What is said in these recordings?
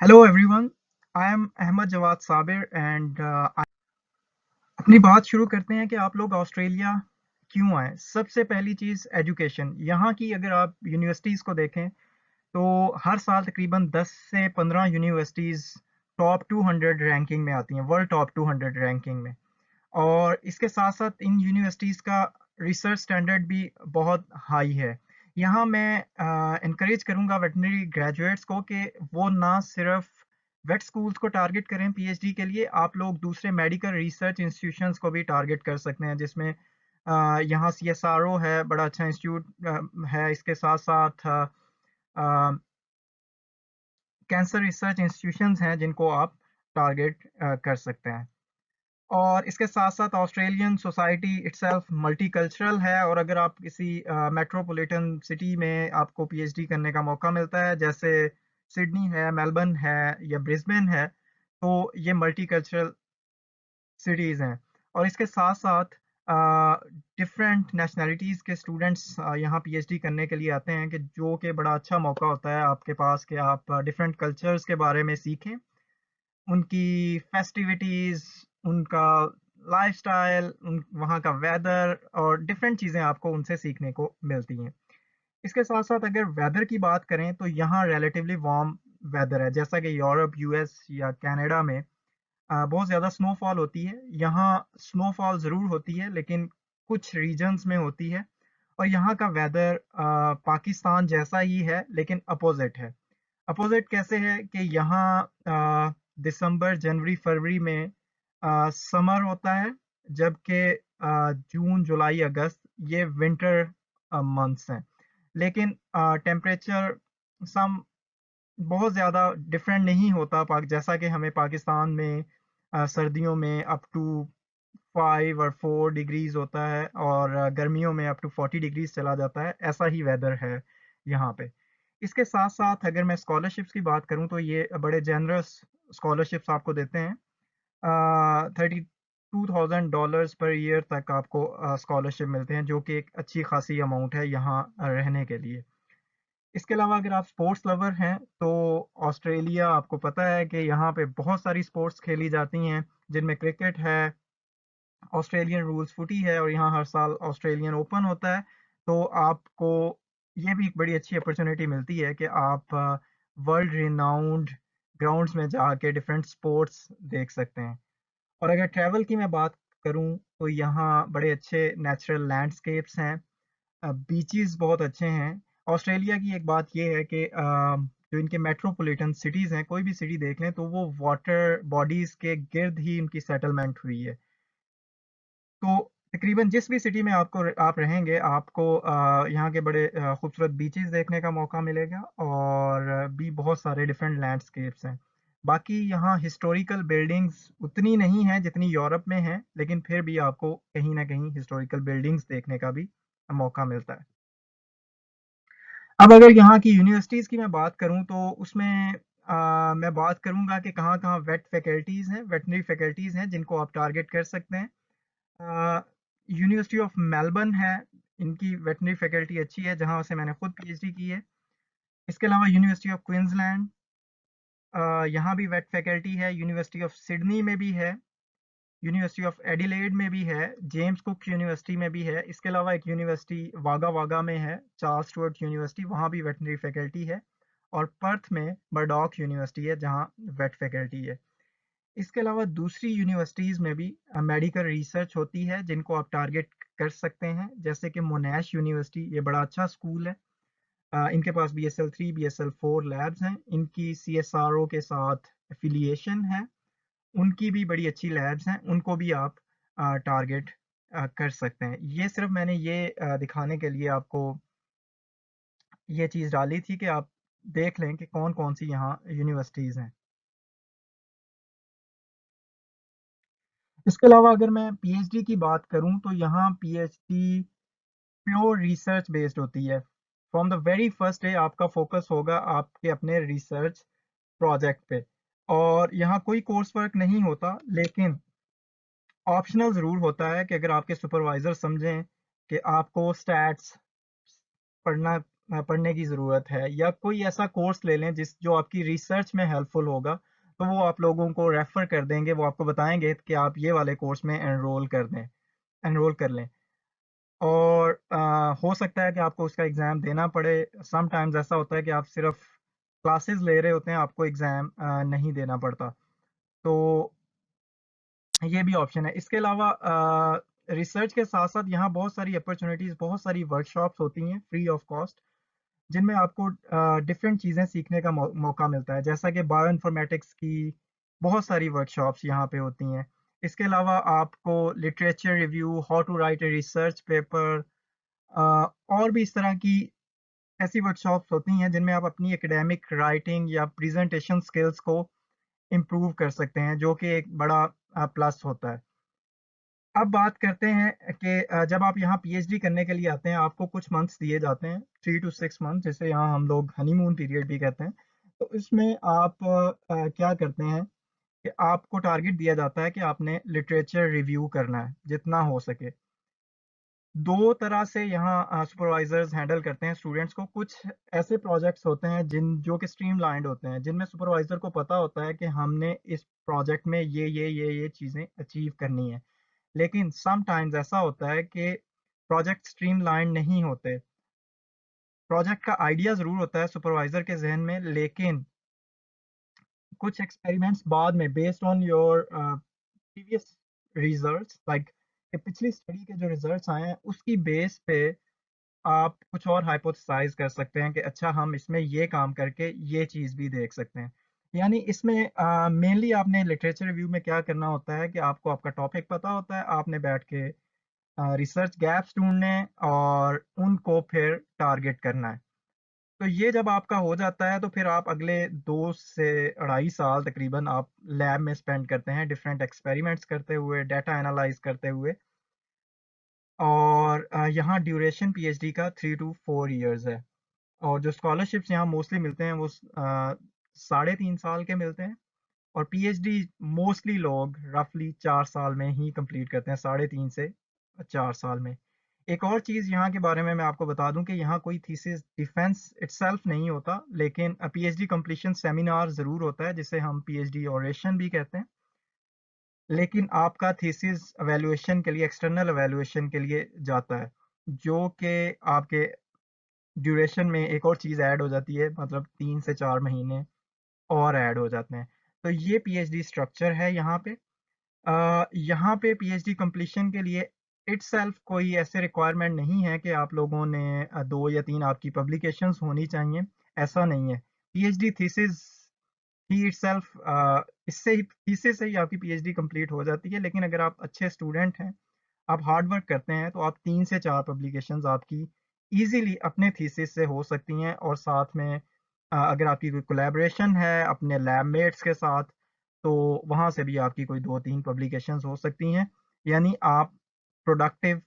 Hello everyone, I am Ahmed Jawad Sabir and अपनी बात शुरू करते हैं कि आप लोग ऑस्ट्रेलिया क्यों आए। सबसे पहली चीज़ एजुकेशन। यहाँ की अगर आप यूनिवर्सिटीज़ को देखें तो हर साल तकरीबन 10 से 15 यूनिवर्सिटीज़ टॉप 200 रैंकिंग में आती हैं, वर्ल्ड टॉप 200 रैंकिंग में। और इसके साथ साथ इन यूनिवर्सिटीज़ का रिसर्च स्टैंडर्ड भी बहुत हाई है। यहाँ मैं इनकरेज करूँगा वेटनरी ग्रेजुएट्स को कि वो ना सिर्फ वेट स्कूल्स को टारगेट करें पीएचडी के लिए, आप लोग दूसरे मेडिकल रिसर्च इंस्टीट्यूशंस को भी टारगेट कर सकते हैं, जिसमें यहाँ सीएसआरओ है, बड़ा अच्छा इंस्टीट्यूट है। इसके साथ साथ कैंसर रिसर्च इंस्टीट्यूशंस हैं जिनको आप टारगेट कर सकते हैं। और इसके साथ साथ ऑस्ट्रेलियन सोसाइटी इटसेल्फ मल्टीकल्चरल है, और अगर आप किसी मेट्रोपॉलिटन सिटी में आपको पीएचडी करने का मौका मिलता है, जैसे सिडनी है, मेलबर्न है या ब्रिस्बेन है, तो ये मल्टीकल्चरल सिटीज़ हैं। और इसके साथ साथ डिफरेंट नेशनैलिटीज़ के स्टूडेंट्स यहाँ पीएचडी करने के लिए आते हैं, कि जो कि बड़ा अच्छा मौका होता है आपके पास कि आप डिफरेंट कल्चर्स के बारे में सीखें, उनकी फेस्टिविटीज़, उनका लाइफ़स्टाइल, उन वहाँ का वेदर और डिफरेंट चीज़ें आपको उनसे सीखने को मिलती हैं। इसके साथ-साथ अगर वेदर की बात करें तो यहाँ रिलेटिवली वार्म वेदर है, जैसा कि यूरोप, यूएस या कनाडा में बहुत ज़्यादा स्नोफॉल होती है। यहाँ स्नोफॉल ज़रूर होती है, लेकिन कुछ रीजन्स में होती है। और यहाँ का वेदर पाकिस्तान जैसा ही है, लेकिन अपोज़िट है। अपोज़िट कैसे है कि यहाँ दिसंबर, जनवरी, फरवरी में समर होता है, जबकि जून, जुलाई, अगस्त ये विंटर मंथ्स हैं। लेकिन टेम्परेचर सम बहुत ज़्यादा डिफरेंट नहीं होता, पाक जैसा कि हमें पाकिस्तान में सर्दियों में अप टू 5 और 4 डिग्रीज होता है, और गर्मियों में अप टू 40 डिग्रीज चला जाता है। ऐसा ही वेदर है यहाँ पे। इसके साथ साथ अगर मैं स्कॉलरशिप्स की बात करूँ तो ये बड़े जनरस स्कॉलरशिप्स आपको देते हैं। $32,000 पर ईयर तक आपको स्कॉलरशिप मिलते हैं, जो कि एक अच्छी खासी अमाउंट है यहाँ रहने के लिए। इसके अलावा अगर आप स्पोर्ट्स लवर हैं तो ऑस्ट्रेलिया, आपको पता है कि यहाँ पे बहुत सारी स्पोर्ट्स खेली जाती हैं, जिनमें क्रिकेट है, ऑस्ट्रेलियन रूल्स फुटी है, और यहाँ हर साल ऑस्ट्रेलियन ओपन होता है। तो आपको ये भी एक बड़ी अच्छी अपॉर्चुनिटी मिलती है कि आप वर्ल्ड रिनाउंड ग्राउंड्स में जाके डिफरेंट स्पोर्ट्स देख सकते हैं। और अगर ट्रैवल की मैं बात करूँ तो यहाँ बड़े अच्छे नेचुरल लैंडस्केप्स हैं, बीचेस बहुत अच्छे हैं। ऑस्ट्रेलिया की एक बात ये है कि जो इनके मेट्रोपॉलिटन सिटीज़ हैं, कोई भी सिटी देख लें तो वो वाटर बॉडीज़ के गिर्द ही इनकी सेटलमेंट हुई है। तो तकरीबन जिस भी सिटी में आप रहेंगे, आपको यहाँ के बड़े खूबसूरत बीचेस देखने का मौका मिलेगा, और भी बहुत सारे डिफरेंट लैंडस्केप्स हैं। बाकी यहाँ हिस्टोरिकल बिल्डिंग्स उतनी नहीं हैं जितनी यूरोप में हैं, लेकिन फिर भी आपको कहीं ना कहीं हिस्टोरिकल बिल्डिंग्स देखने का भी मौका मिलता है। अब अगर यहाँ की यूनिवर्सिटीज़ की मैं बात करूँ तो उसमें मैं बात करूँगा कि कहाँ-कहाँ वेट फैकल्टीज़ हैं, वेटरनरी फैकल्टीज़ हैं जिनको आप टारगेट कर सकते हैं। यूनिवर्सिटी ऑफ मेलबर्न है, इनकी वेटरनरी फैकल्टी अच्छी है, जहाँ से मैंने खुद पीएचडी की है। इसके अलावा यूनिवर्सिटी ऑफ क्वींसलैंड, यहाँ भी वेट फैकल्टी है। यूनिवर्सिटी ऑफ सिडनी में भी है, यूनिवर्सिटी ऑफ एडिलेड में भी है, जेम्स कुक यूनिवर्सिटी में भी है। इसके अलावा एक यूनिवर्सिटी वागा वागा में है, चार्ल्स स्टुअर्ट यूनिवर्सिटी, वहाँ भी वेटरनरी फैकल्टी है। और पर्थ में मर्डॉक यूनिवर्सिटी है, जहाँ वेट फैकल्टी है। इसके अलावा दूसरी यूनिवर्सिटीज़ में भी मेडिकल रिसर्च होती है, जिनको आप टारगेट कर सकते हैं, जैसे कि मोनाश यूनिवर्सिटी, ये बड़ा अच्छा स्कूल है। इनके पास BSL 3 BSL 4 लैब्स हैं, इनकी CSRO के साथ एफिलिएशन है, उनकी भी बड़ी अच्छी लैब्स हैं, उनको भी आप टारगेट कर सकते हैं। ये सिर्फ मैंने ये दिखाने के लिए आपको ये चीज़ डाली थी कि आप देख लें कि कौन कौन सी यहाँ यूनिवर्सिटीज़ हैं। इसके अलावा अगर मैं पीएचडी की बात करूं तो यहाँ पीएचडी प्योर रिसर्च बेस्ड होती है। From the very first day आपका फोकस होगा आपके अपने रिसर्च प्रोजेक्ट पे, और यहाँ कोई कोर्स वर्क नहीं होता, लेकिन ऑप्शनल ज़रूर होता है कि अगर आपके सुपरवाइज़र समझें कि आपको स्टैट्स पढ़ना पढ़ने की ज़रूरत है, या कोई ऐसा कोर्स ले लें जो आपकी रिसर्च में हेल्पफुल होगा, तो वो आप लोगों को रेफ़र कर देंगे, वो आपको बताएँगे कि आप ये वाले कोर्स में एनरोल कर लें। और हो सकता है कि आपको उसका एग्ज़ाम देना पड़े। समटाइम्स ऐसा होता है कि आप सिर्फ़ क्लासेस ले रहे होते हैं, आपको एग्ज़ाम नहीं देना पड़ता। तो ये भी ऑप्शन है। इसके अलावा रिसर्च के साथ-साथ यहाँ बहुत सारी अपॉर्च्युनिटीज़, बहुत सारी वर्कशॉप्स होती हैं फ्री ऑफ कॉस्ट, जिनमें आपको डिफरेंट चीज़ें सीखने का मौका मिलता है। जैसा कि बायोइन्फॉर्मेटिक्स की बहुत सारी वर्कशॉप्स यहाँ पे होती हैं। इसके अलावा आपको literature review, how to write a research paper, और भी इस तरह की ऐसी वर्कशॉप्स होती हैं जिनमें आप अपनी एकेडमिक राइटिंग या प्रेजेंटेशन स्किल्स को इम्प्रूव कर सकते हैं, जो कि एक बड़ा प्लस होता है। अब बात करते हैं कि जब आप यहाँ पीएचडी करने के लिए आते हैं, आपको कुछ मंथ्स दिए जाते हैं, 3 टू 6 मंथ, जिसे यहाँ हम लोग हनीमून पीरियड भी कहते हैं। तो इसमें आप क्या करते हैं कि आपको टारगेट दिया जाता है कि आपने लिटरेचर रिव्यू करना है, जितना हो सके। 2 तरह से यहाँ सुपरवाइज़र्स हैंडल करते हैं स्टूडेंट्स को। कुछ ऐसे प्रोजेक्ट्स होते हैं जो कि स्ट्रीमलाइन्ड होते हैं, जिनमें सुपरवाइज़र को पता होता है कि हमने इस प्रोजेक्ट में ये चीज़ें अचीव करनी है। लेकिन समटाइम्स ऐसा होता है कि प्रोजेक्ट स्ट्रीमलाइन नहीं होते। प्रोजेक्ट का आइडिया ज़रूर होता है सुपरवाइज़र के ज़हन में, लेकिन कुछ एक्सपेरिमेंट्स बाद में based on your previous results, like कि पिछली स्टडी के जो रिजल्ट्स आए हैं, उसकी बेस पे आप कुछ और हाइपोथेसाइज़ कर सकते हैं कि अच्छा, हम इसमें ये काम करके ये चीज़ भी देख सकते हैं। यानी इसमें मेनली आपने लिटरेचर रिव्यू में क्या करना होता है कि आपको आपका टॉपिक पता होता है, आपने बैठ के रिसर्च गैप्स ढूँढने और उनको फिर टारगेट करना है। तो ये जब आपका हो जाता है, तो फिर आप अगले 2 से 2.5 साल तकरीबन आप लैब में स्पेंड करते हैं, डिफरेंट एक्सपेरिमेंट्स करते हुए, डाटा एनालाइज़ करते हुए। और यहाँ ड्यूरेशन पीएचडी का 3 टू 4 इयर्स है। और जो स्कॉलरशिप्स यहाँ मोस्टली मिलते हैं, वो साढ़े 3 साल के मिलते हैं। और पीएचडी मोस्टली लोग रफली 4 साल में ही कंप्लीट करते हैं, साढ़े 3 से 4 साल में। एक और चीज़ यहाँ के बारे में मैं आपको बता दूं कि यहाँ कोई थीसिस डिफेंस इटसेल्फ नहीं होता, लेकिन पीएचडी कंप्लीशन सेमिनार ज़रूर होता है, जिसे हम पीएचडी ऑरेशन भी कहते हैं। लेकिन आपका थीसिस एवेल्युएशन के लिए, एक्सटर्नल एवेल्युएशन के लिए जाता है, जो कि आपके ड्यूरेशन में एक और चीज़ ऐड हो जाती है, मतलब 3 से 4 महीने और ऐड हो जाते हैं। तो ये पीएचडी स्ट्रक्चर है यहाँ पे। यहाँ पे पीएचडी कंप्लीशन के लिए इटसेल्फ कोई ऐसे रिक्वायरमेंट नहीं है कि आप लोगों ने 2 या 3 आपकी पब्लिकेशंस होनी चाहिए, ऐसा नहीं है। पीएचडी थीसिस ही इटसेल्फ, इससे ही, थीसिस से ही आपकी पीएचडी कंप्लीट हो जाती है। लेकिन अगर आप अच्छे स्टूडेंट हैं, आप हार्ड वर्क करते हैं, तो आप 3 से 4 पब्लिकेशंस आपकी ईज़िली अपने थीसिस से हो सकती हैं। और साथ में अगर आपकी कोई कोलैबोरेशन है अपने लैब मेट्स के साथ, तो वहाँ से भी आपकी कोई 2-3 पब्लिकेशंस हो सकती हैं। यानी आप प्रोडक्टिव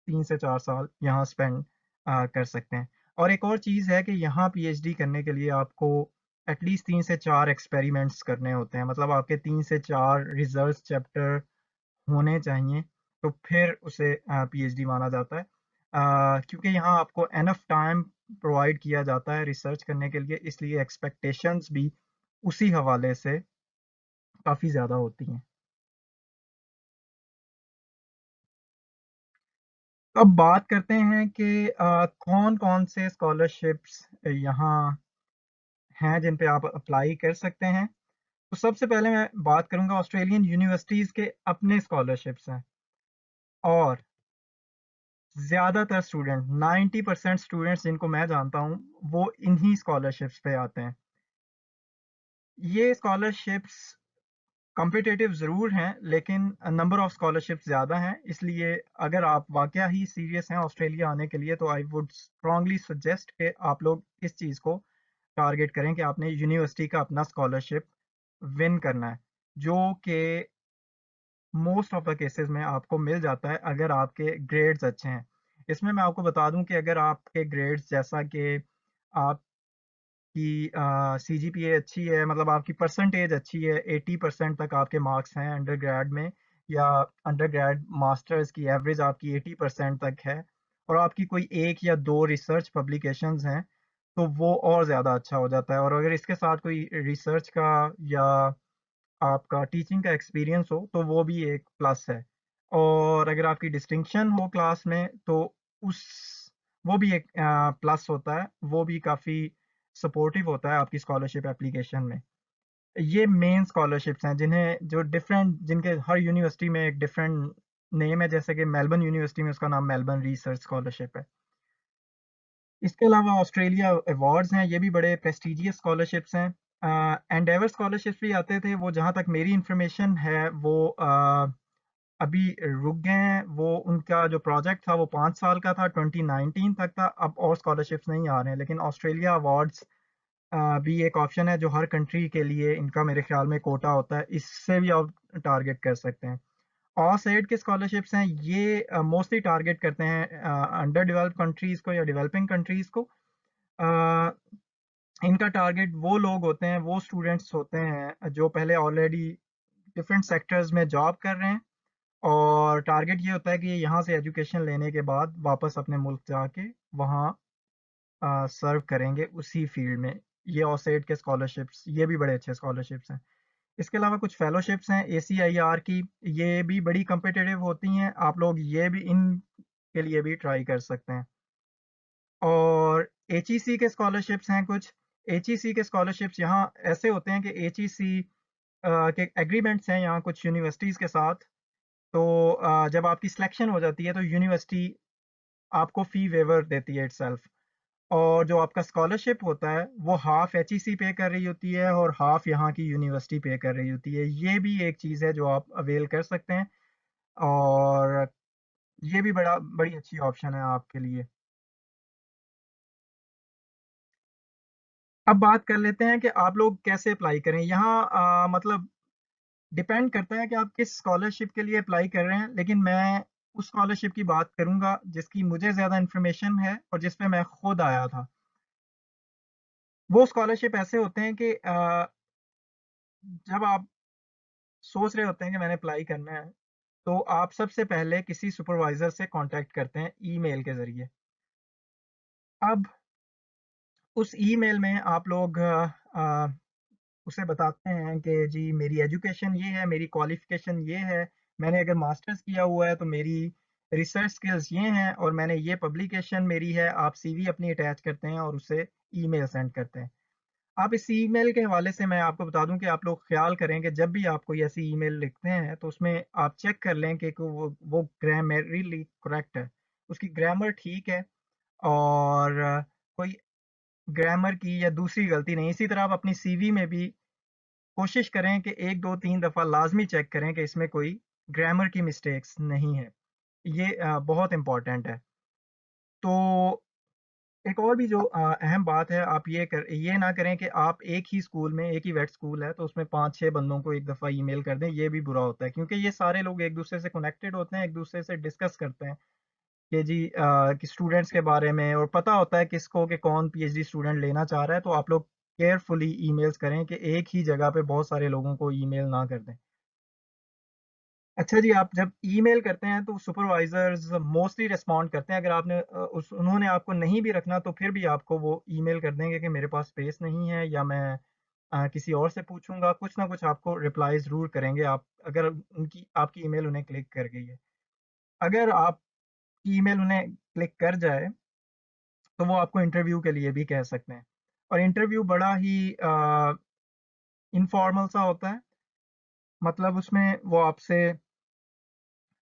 3 से 4 साल यहाँ स्पेंड कर सकते हैं। और एक और चीज़ है कि यहाँ पीएचडी करने के लिए आपको एटलीस्ट 3 से 4 एक्सपेरिमेंट्स करने होते हैं। मतलब आपके 3 से 4 रिसर्च चैप्टर होने चाहिए, तो फिर उसे पीएचडी माना जाता है। क्योंकि यहाँ आपको एनफ टाइम प्रोवाइड किया जाता है रिसर्च करने के लिए, इसलिए एक्सपेक्टेशंस भी उसी हवाले से काफ़ी ज़्यादा होती हैं। अब बात करते हैं कि कौन-कौन से स्कॉलरशिप्स यहाँ हैं जिन पे आप अप्लाई कर सकते हैं। तो सबसे पहले मैं बात करूँगा, ऑस्ट्रेलियन यूनिवर्सिटीज़ के अपने स्कॉलरशिप्स हैं। और ज़्यादातर स्टूडेंट, 90% स्टूडेंट्स जिनको मैं जानता हूँ, वो इन्हीं स्कॉलरशिप्स पे आते हैं। ये स्कॉलरशिप्स कॉम्पिटिटिव ज़रूर हैं, लेकिन नंबर ऑफ स्कॉलरशिप्स ज़्यादा हैं। इसलिए अगर आप वाक़या ही सीरियस हैं ऑस्ट्रेलिया आने के लिए, तो आई वुड स्ट्रांगली सजेस्ट कि आप लोग इस चीज़ को टारगेट करें कि आपने यूनिवर्सिटी का अपना स्कॉलरशिप विन करना है, जो कि मोस्ट ऑफ द केसेस में आपको मिल जाता है अगर आपके ग्रेड्स अच्छे हैं। इसमें मैं आपको बता दूं कि अगर आपके ग्रेड्स, जैसा कि आपकी सीजीपीए अच्छी है, मतलब आपकी परसेंटेज अच्छी है, 80% तक आपके मार्क्स हैं अंडर ग्रेड में, या अंडर ग्रेड मास्टर्स की एवरेज आपकी 80% तक है, और आपकी कोई एक या दो रिसर्च पब्लिकेशंस हैं तो वो और ज़्यादा अच्छा हो जाता है। और अगर इसके साथ कोई रिसर्च का या आपका टीचिंग का एक्सपीरियंस हो तो वो भी एक प्लस है। और अगर आपकी डिस्टिंक्शन हो क्लास में तो उस वो भी एक प्लस होता है, वो भी काफ़ी सपोर्टिव होता है आपकी स्कॉलरशिप एप्लीकेशन में। ये मेन स्कॉलरशिप्स हैं जिन्हें जो डिफरेंट जिनके हर यूनिवर्सिटी में एक डिफरेंट नेम है, जैसे कि मेलबर्न यूनिवर्सिटी में उसका नाम मेलबर्न रिसर्च स्कॉलरशिप है। इसके अलावा ऑस्ट्रेलिया अवार्ड्स हैं, ये भी बड़े प्रेस्टिजियस स्कॉलरशिप्स हैं। एंडेवर स्कॉलरशिप्स भी आते थे, वो जहाँ तक मेरी इंफॉर्मेशन है वो अभी रुक गए हैं। वो उनका जो प्रोजेक्ट था वो 5 साल का था, 2019 तक था। अब और स्कॉलरशिप्स नहीं आ रहे हैं, लेकिन ऑस्ट्रेलिया अवार्ड्स भी एक ऑप्शन है जो हर कंट्री के लिए इनका मेरे ख्याल में कोटा होता है, इससे भी आप टारगेट कर सकते हैं। ऑसएड के स्कॉलरशिप्स हैं, ये मोस्टली टारगेट करते हैं अंडर डेवलप्ड कंट्रीज को या डेवलपिंग कंट्रीज को। अ, इनका टारगेट वो लोग होते हैं, वो स्टूडेंट्स होते हैं जो पहले ऑलरेडी डिफरेंट सेक्टर्स में जॉब कर रहे हैं, और टारगेट ये होता है कि यहाँ से एजुकेशन लेने के बाद वापस अपने मुल्क जाके वहाँ सर्व करेंगे उसी फील्ड में। ये ऑसएड के स्कॉलरशिप्स, ये भी बड़े अच्छे स्कॉलरशिप्स हैं। इसके अलावा कुछ फेलोशिप्स हैं एसीआईआर की, ये भी बड़ी कम्पिटिटिव होती हैं, आप लोग ये भी इन के लिए भी ट्राई कर सकते हैं। और एचईसी के स्कॉलरशिप्स हैं कुछ। एचईसी के स्कॉलरशिप्स यहाँ ऐसे होते हैं कि एचईसी के एग्रीमेंट्स हैं यहाँ कुछ यूनिवर्सिटीज़ के साथ। तो जब आपकी सिलेक्शन हो जाती है तो यूनिवर्सिटी आपको फ़ी वेवर देती है इटसेल्फ, और जो आपका स्कॉलरशिप होता है वो हाफ एचईसी पे कर रही होती है और हाफ यहाँ की यूनिवर्सिटी पे कर रही होती है। ये भी एक चीज़ है जो आप अवेल कर सकते हैं, और ये भी बड़ी अच्छी ऑप्शन है आपके लिए। अब बात कर लेते हैं कि आप लोग कैसे अप्लाई करें। यहाँ मतलब डिपेंड करता है कि आप किस स्कॉलरशिप के लिए अप्लाई कर रहे हैं, लेकिन मैं उस स्कॉलरशिप की बात करूंगा जिसकी मुझे ज़्यादा इन्फॉर्मेशन है और जिस पे मैं खुद आया था। वो स्कॉलरशिप ऐसे होते हैं कि जब आप सोच रहे होते हैं कि मैंने अप्लाई करना है, तो आप सबसे पहले किसी सुपरवाइजर से कांटेक्ट करते हैं ईमेल के ज़रिए। अब उस ईमेल में आप लोग उसे बताते हैं कि जी मेरी एजुकेशन ये है, मेरी क्वालिफ़िकेशन ये है, मैंने अगर मास्टर्स किया हुआ है तो मेरी रिसर्च स्किल्स ये हैं, और मैंने ये पब्लिकेशन मेरी है। आप सीवी अपनी अटैच करते हैं और उसे ईमेल सेंड करते हैं। आप इस ईमेल के हवाले से मैं आपको बता दूं कि आप लोग ख्याल करें कि जब भी आप कोई ऐसी ईमेल लिखते हैं तो उसमें आप चेक कर लें कि वो ग्रामरली करेक्ट है, उसकी ग्रामर ठीक है, और कोई ग्रामर की या दूसरी गलती नहीं। इसी तरह आप अपनी सीवी में भी कोशिश करें कि 1, 2, 3 दफ़ा लाज़मी चेक करें कि इसमें कोई ग्रामर की मिस्टेक्स नहीं है। ये बहुत इम्पोर्टेंट है। तो एक और भी जो अहम बात है, आप ये ना करें कि आप एक ही स्कूल में, एक ही वेट स्कूल है तो उसमें 5-6 बंदों को एक दफ़ा ईमेल कर दें, ये भी बुरा होता है, क्योंकि ये सारे लोग एक दूसरे से कनेक्टेड होते हैं, एक दूसरे से डिस्कस करते हैं कि जी कि स्टूडेंट्स के बारे में, और पता होता है किसको कि कौन पीएचडी स्टूडेंट लेना चाह रहा है। तो आप लोग केयरफुली ईमेल्स करें कि एक ही जगह पे बहुत सारे लोगों को ईमेल ना कर दें। अच्छा जी, आप जब ईमेल करते हैं तो सुपरवाइजर्स मोस्टली रिस्पॉन्ड करते हैं। अगर आपने उस उन्होंने आपको नहीं भी रखना तो फिर भी आपको वो ईमेल कर देंगे कि मेरे पास स्पेस नहीं है, या मैं किसी और से पूछूंगा। कुछ ना कुछ आपको रिप्लाई ज़रूर करेंगे, आप अगर उनकी आपकी ईमेल उन्हें क्लिक कर गई है। अगर आपकी ईमेल उन्हें क्लिक कर जाए तो वो आपको इंटरव्यू के लिए भी कह सकते हैं, और इंटरव्यू बड़ा ही इनफॉर्मल सा होता है। मतलब उसमें वो आपसे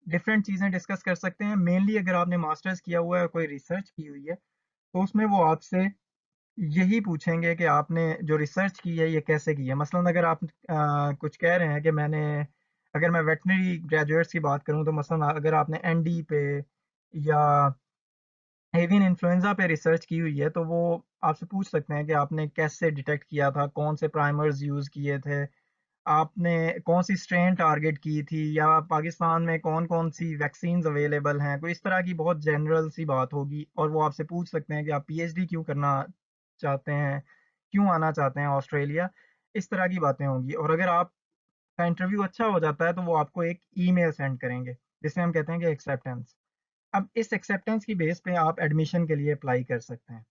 डिफरेंट चीज़ें डिस्कस कर सकते हैं। मेनली अगर आपने मास्टर्स किया हुआ है और कोई रिसर्च की हुई है तो उसमें वो आपसे यही पूछेंगे कि आपने जो रिसर्च की है ये कैसे की है। मसलन अगर आप कुछ कह रहे हैं कि मैंने, अगर मैं वेटनरी ग्रेजुएट्स की बात करूं तो मसलन अगर आपने एनडी पे या एवियन इन्फ्लुएंजा पे रिसर्च की हुई है तो वो आपसे पूछ सकते हैं कि आपने कैसे डिटेक्ट किया था, कौन से प्राइमर्स यूज़ किए थे, आपने कौन सी स्ट्रेन टारगेट की थी, या पाकिस्तान में कौन कौन सी वैक्सीन्स अवेलेबल हैं। कोई इस तरह की बहुत जनरल सी बात होगी, और वो आपसे पूछ सकते हैं कि आप पीएचडी क्यों करना चाहते हैं, क्यों आना चाहते हैं ऑस्ट्रेलिया। इस तरह की बातें होंगी, और अगर आपका इंटरव्यू अच्छा हो जाता है तो वो आपको एक ईमेल सेंड करेंगे जिसे हम कहते हैं कि एक्सेप्टेंस। अब इस एक्सेप्टेंस की बेस पे आप एडमिशन के लिए अप्लाई कर सकते हैं।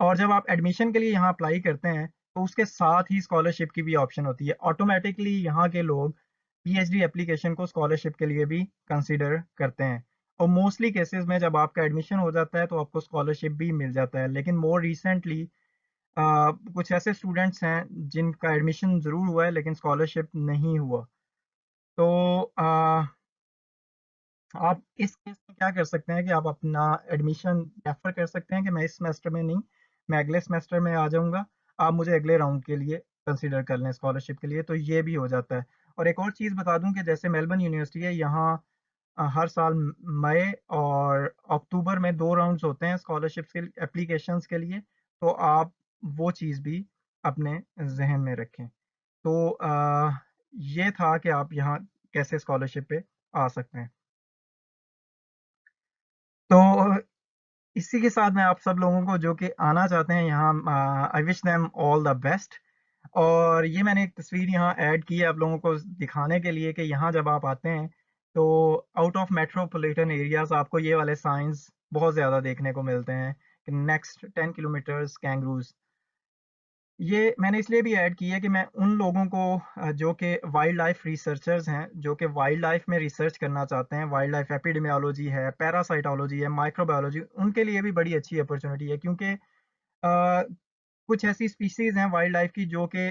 और जब आप एडमिशन के लिए यहाँ अप्लाई करते हैं तो उसके साथ ही स्कॉलरशिप की भी ऑप्शन होती है। ऑटोमेटिकली यहाँ के लोग पीएचडी एप्लीकेशन को स्कॉलरशिप के लिए भी कंसीडर करते हैं। और मोस्टली केसेस में जब आपका एडमिशन हो जाता है तो आपको स्कॉलरशिप भी मिल जाता है। लेकिन मोर रिसेंटली कुछ ऐसे स्टूडेंट्स हैं जिनका एडमिशन ज़रूर हुआ है लेकिन स्कॉलरशिप नहीं हुआ। तो आप इस केस में क्या कर सकते हैं कि आप अपना एडमिशन रेफर कर सकते हैं कि मैं इस सेमेस्टर में नहीं, मैं अगले सेमेस्टर में आ जाऊंगा, आप मुझे अगले राउंड के लिए कंसीडर कर लें स्कॉलरशिप के लिए। तो ये भी हो जाता है। और एक और चीज़ बता दूं कि जैसे मेलबर्न यूनिवर्सिटी है यहाँ, हर साल मई और अक्टूबर में 2 राउंड्स होते हैं स्कॉलरशिप के एप्लीकेशंस के लिए। तो आप वो चीज़ भी अपने जहन में रखें। तो ये था कि आप यहाँ कैसे स्कॉलरशिप पे आ सकते हैं। तो इसी के साथ मैं आप सब लोगों को जो कि आना चाहते हैं यहाँ, I wish them all the best. और ये मैंने एक तस्वीर यहाँ ऐड की है आप लोगों को दिखाने के लिए कि यहाँ जब आप आते हैं तो आउट ऑफ मेट्रोपॉलिटन एरियाज आपको ये वाले साइंस बहुत ज़्यादा देखने को मिलते हैं कि नेक्स्ट 10 किलोमीटर्स कैंगरूज। ये मैंने इसलिए भी ऐड की है कि मैं उन लोगों को जो कि वाइल्ड लाइफ रिसर्चर्स हैं, जो कि वाइल्ड लाइफ में रिसर्च करना चाहते हैं, वाइल्ड लाइफ एपिडेमियोलॉजी है, पैरासाइटोलॉजी है, माइक्रोबायोलॉजी, उनके लिए भी बड़ी अच्छी अपॉर्चुनिटी है। क्योंकि कुछ ऐसी स्पीशीज हैं वाइल्ड लाइफ की जो कि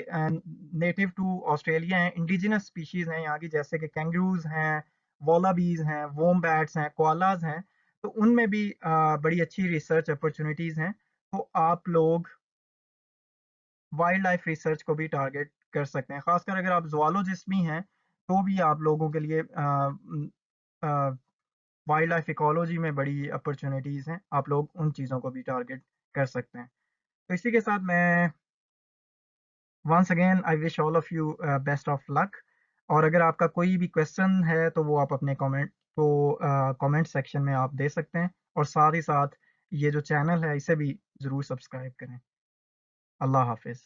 नेटिव टू ऑस्ट्रेलिया हैं, इंडिजिनस स्पीशीज हैं यहाँ की, जैसे कि कैंगरूज हैं, वॉलाबीज हैं, वोम्बैट्स हैं, कोआलाज हैं। तो उनमें भी बड़ी अच्छी रिसर्च अपॉर्चुनिटीज हैं। तो आप लोग वाइल्ड लाइफ रिसर्च को भी टारगेट कर सकते हैं। खासकर अगर आप जुआलोजिस्ट भी हैं तो भी आप लोगों के लिए वाइल्ड लाइफ इकोलॉजी में बड़ी अपॉर्चुनिटीज़ हैं, आप लोग उन चीज़ों को भी टारगेट कर सकते हैं। तो इसी के साथ मैं once again I wish all of you best of luck. और अगर आपका कोई भी क्वेश्चन है तो वो आप अपने कमेंट सेक्शन में आप दे सकते हैं। और साथ ही साथ ये जो चैनल है इसे भी ज़रूर सब्सक्राइब करें। अल्लाह हाफिज़।